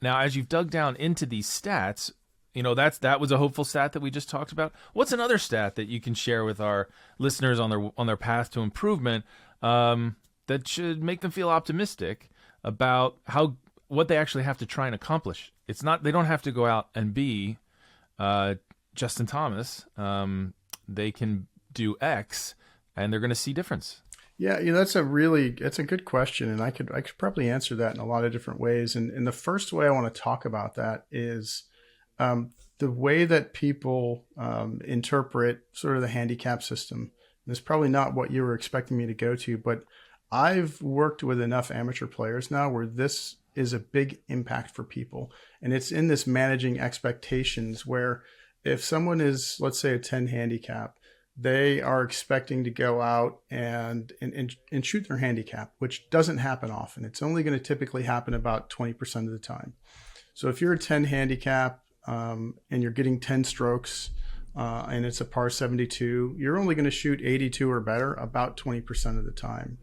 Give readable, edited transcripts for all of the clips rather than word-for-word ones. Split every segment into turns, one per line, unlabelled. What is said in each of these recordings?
Now, as you've dug down into these stats, that was a hopeful stat that we just talked about. What's another stat that you can share with our listeners on their path to improvement that should make them feel optimistic about what they actually have to try and accomplish? They don't have to go out and be Justin Thomas. They can do X, and they're going to see difference.
Yeah, that's a good question, and I could probably answer that in a lot of different ways. And the first way I want to talk about that is the way that people interpret sort of the handicap system. And it's probably not what you were expecting me to go to, but I've worked with enough amateur players now where this is a big impact for people. And it's in this managing expectations where if someone is, let's say, a 10 handicap, they are expecting to go out and shoot their handicap, which doesn't happen often. It's only going to typically happen about 20% of the time. So if you're a 10 handicap and you're getting 10 strokes and it's a par 72, you're only going to shoot 82 or better about 20% of the time.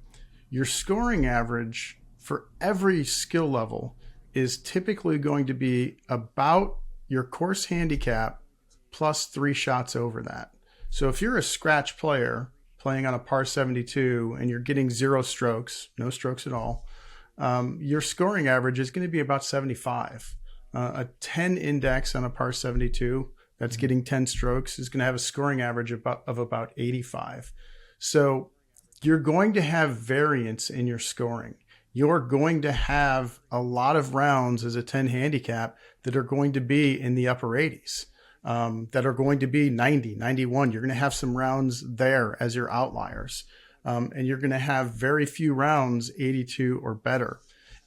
Your scoring average for every skill level is typically going to be about your course handicap plus 3 shots over that. So if you're a scratch player playing on a par 72 and you're getting 0 strokes, no strokes at all, your scoring average is going to be about 75. A 10 index on a par 72 that's getting 10 strokes is going to have a scoring average of about 85. So you're going to have variance in your scoring. You're going to have a lot of rounds as a 10 handicap that are going to be in the upper 80s. That are going to be 90, 91. You're going to have some rounds there as your outliers. And you're going to have very few rounds 82 or better.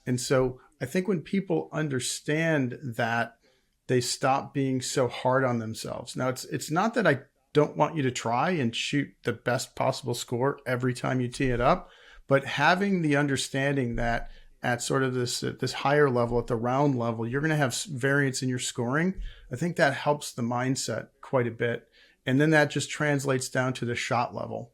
And so I think when people understand that, they stop being so hard on themselves. Now, it's not that I don't want you to try and shoot the best possible score every time you tee it up, but having the understanding that at sort of this higher level, at the round level, you're going to have variance in your scoring. I think that helps the mindset quite a bit. And then that just translates down to the shot level.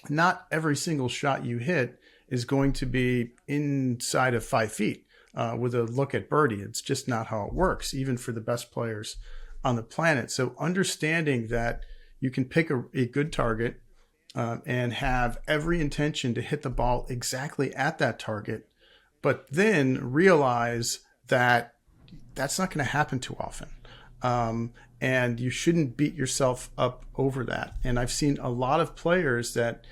Not every single shot you hit is going to be inside of 5 feet with a look at birdie. It's just not how it works, even for the best players on the planet. So understanding that you can pick a good target and have every intention to hit the ball exactly at that target, but then realize that that's not going to happen too often. And you shouldn't beat yourself up over that. And I've seen a lot of players that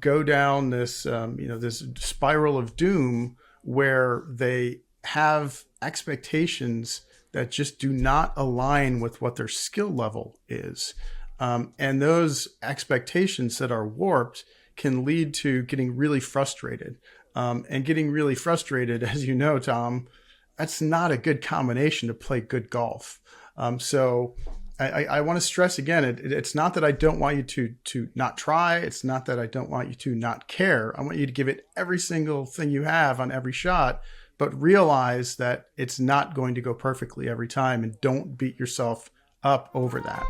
go down this, this spiral of doom where they have expectations that just do not align with what their skill level is. And those expectations that are warped can lead to getting really frustrated. And getting really frustrated, as you know, Tom, that's not a good combination to play good golf. So I want to stress again, it's not that I don't want you to not try. It's not that I don't want you to not care. I want you to give it every single thing you have on every shot, but realize that it's not going to go perfectly every time, and don't beat yourself up over that.